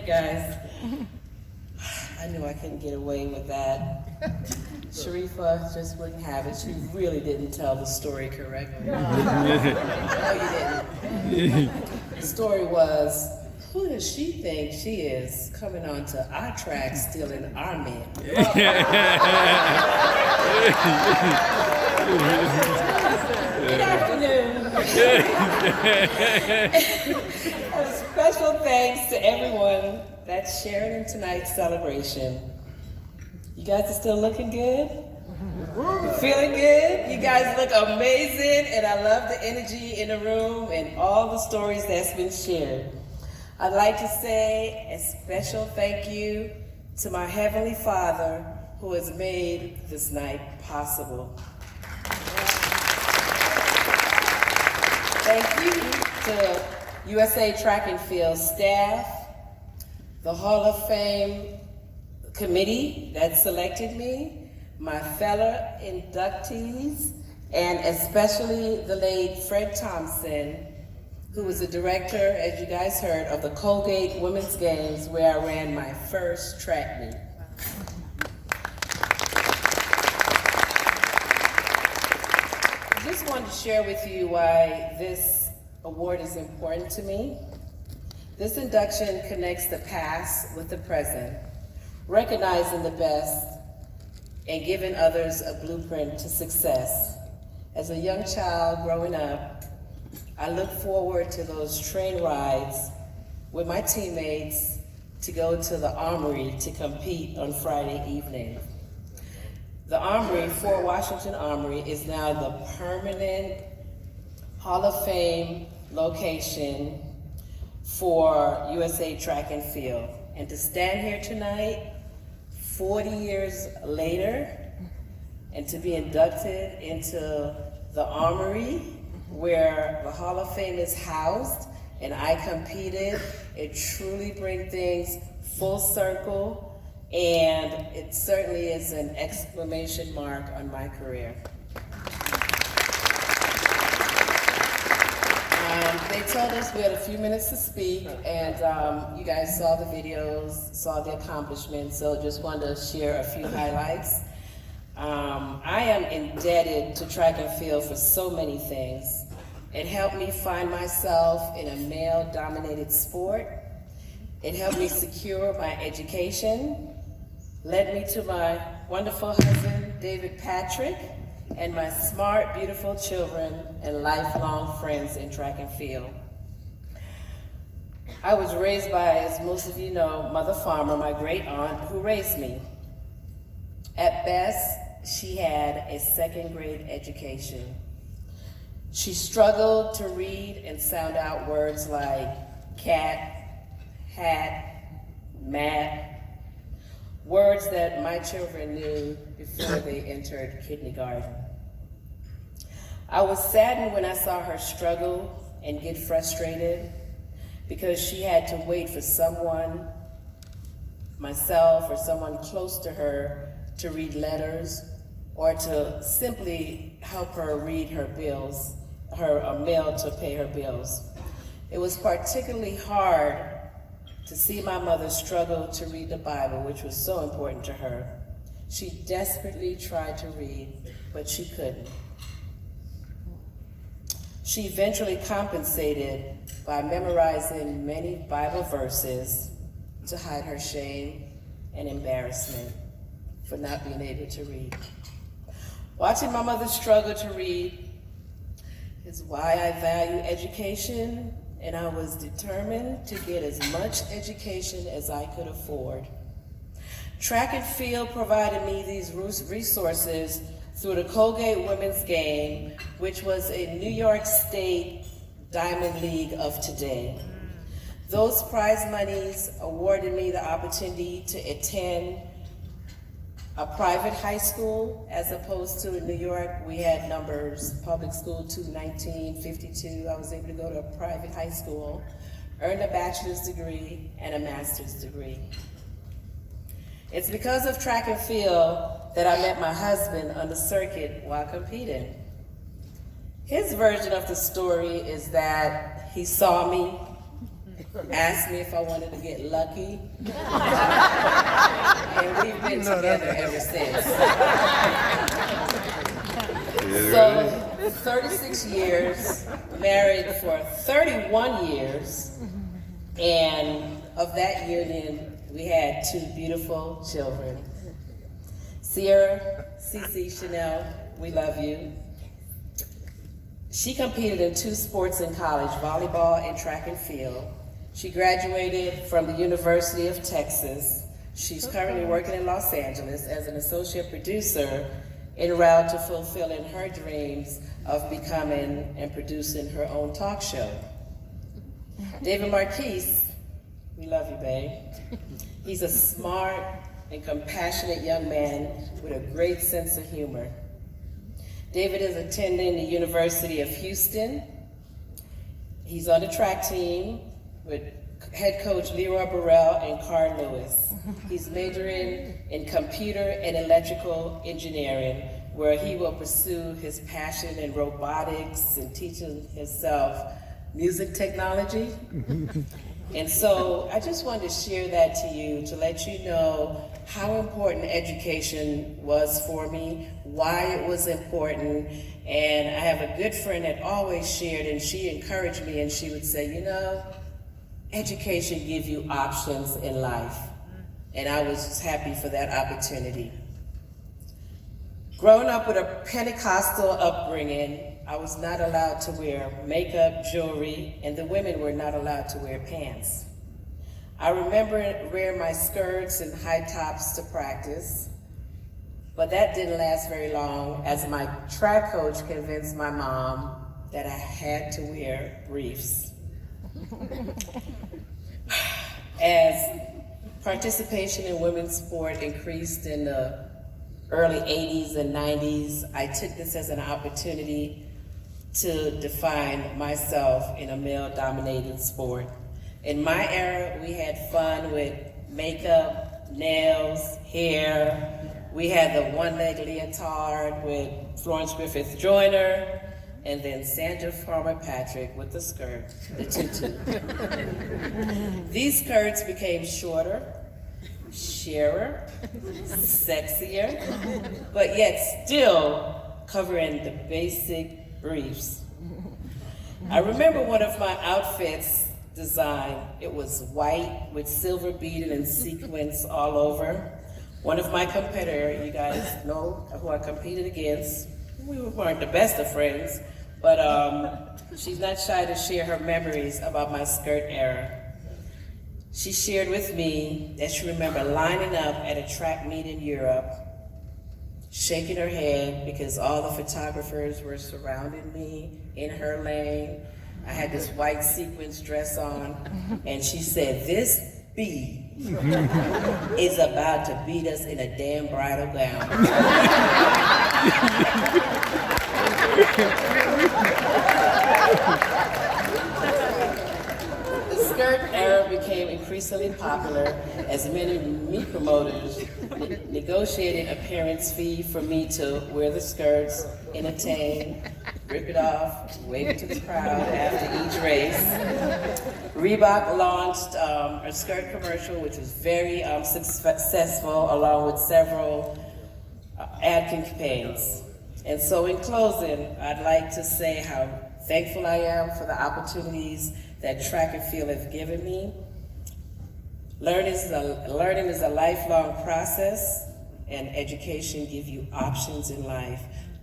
you guys. I knew I couldn't get away with that. Sharifa just wouldn't have it. She really didn't tell the story correctly. No, you didn't. The story was, who does she think she is coming onto our track stealing our men? Good afternoon. A special thanks to everyone that's sharing in tonight's celebration. You guys are still looking good? Feeling good? You guys look amazing, and I love the energy in the room and all the stories that's been shared. I'd like to say a special thank you to my Heavenly Father who has made this night possible. Thank you to USA Track and Field staff, the Hall of Fame committee that selected me, my fellow inductees, and especially the late Fred Thompson, who was the director, as you guys heard, of the Colgate Women's Games, where I ran my first track meet. I just wanted to share with you why this award is important to me. This induction connects the past with the present, recognizing the best and giving others a blueprint to success. As a young child growing up, I look forward to those train rides with my teammates to go to the Armory to compete on Friday evening. The Armory, Fort Washington Armory, is now the permanent Hall of Fame location for USA Track and Field. And to stand here tonight, 40 years later, and to be inducted into the Armory, where the Hall of Fame is housed, and I competed, it truly brings things full circle, and it certainly is an exclamation mark on my career. They told us we had a few minutes to speak, and you guys saw the videos, saw the accomplishments, so just wanted to share a few highlights. I am indebted to track and field for so many things. It helped me find myself in a male-dominated sport. It helped me secure my education, led me to my wonderful husband, David Patrick, and my smart, beautiful children and lifelong friends in track and field. I was raised by, as most of you know, Mother Farmer, my great aunt, who raised me. At best, she had a second grade education. She struggled to read and sound out words like cat, hat, mat, words that my children knew before they entered kindergarten. I was saddened when I saw her struggle and get frustrated because she had to wait for someone, myself or someone close to her, to read letters or to simply help her read her bills, a mail to pay her bills. It was particularly hard to see my mother struggle to read the Bible, which was so important to her. She desperately tried to read, but she couldn't. She eventually compensated by memorizing many Bible verses to hide her shame and embarrassment for not being able to read. Watching my mother struggle to read is why I value education, and I was determined to get as much education as I could afford. Track and field provided me these resources through the Colgate Women's Game, which was a New York State Diamond League of today. Those prize monies awarded me the opportunity to attend a private high school, as opposed to in New York, we had numbers, public school 219, 52. I was able to go to a private high school, earn a bachelor's degree and a master's degree. It's because of track and field that I met my husband on the circuit while competing. His version of the story is that he saw me, asked me if I wanted to get lucky, and we've been together ever since. So, 36 years, married for 31 years, and of that union, we had 2 beautiful children. Sierra, Cece, Chanel, we love you. She competed in 2 sports in college, volleyball and track and field. She graduated from the University of Texas. She's currently working in Los Angeles as an associate producer en route to fulfilling her dreams of becoming and producing her own talk show. David Marquise, we love you, babe. He's a smart and compassionate young man with a great sense of humor. David is attending the University of Houston. He's on the track team with head coach Leroy Burrell and Carl Lewis. He's majoring in computer and electrical engineering, where he will pursue his passion in robotics and teaching himself music technology. And so I just wanted to share that to you, to let you know how important education was for me, why it was important. And I have a good friend that always shared, and she encouraged me, and she would say, you know, education gives you options in life. And I was just happy for that opportunity. Growing up with a Pentecostal upbringing, I was not allowed to wear makeup, jewelry, and the women were not allowed to wear pants. I remember wearing my skirts and high tops to practice, but that didn't last very long as my track coach convinced my mom that I had to wear briefs. As participation in women's sport increased in the early 80s and 90s, I took this as an opportunity to define myself in a male-dominated sport. In my era, we had fun with makeup, nails, hair. We had the one-leg leotard with Florence Griffith Joyner, and then Sandra Farmer Patrick with the skirt, the tutu. These skirts became shorter, sheerer, sexier, but yet still covering the basic briefs. I remember one of my outfits design. It was white with silver beaded and sequins all over. One of my competitors, you guys know who I competed against, we weren't the best of friends, but she's not shy to share her memories about my skirt era. She shared with me that she remembered lining up at a track meet in Europe, shaking her head because all the photographers were surrounding me in her lane. I had this white sequins dress on, and she said, "This bee is about to beat us in a damn bridal gown." The skirt era became increasingly popular as many meat promoters negotiated a appearance fee for me to wear the skirts, entertain, rip it off, wave it to the crowd after each race. Reebok launched a skirt commercial, which was very successful, along with several ad campaigns. And so in closing, I'd like to say how thankful I am for the opportunities that track and field have given me. Learning is a lifelong process, and education gives you options in life.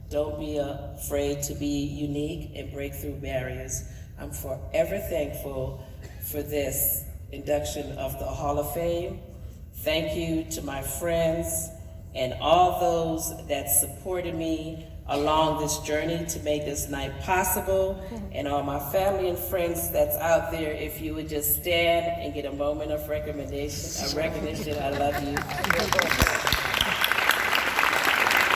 Don't be afraid to be unique and break through barriers. I'm forever thankful for this induction of the Hall of Fame. Thank you to my friends and all those that supported me along this journey to make this night possible. And all my family and friends that's out there, if you would just stand and get a moment of recognition, I love you.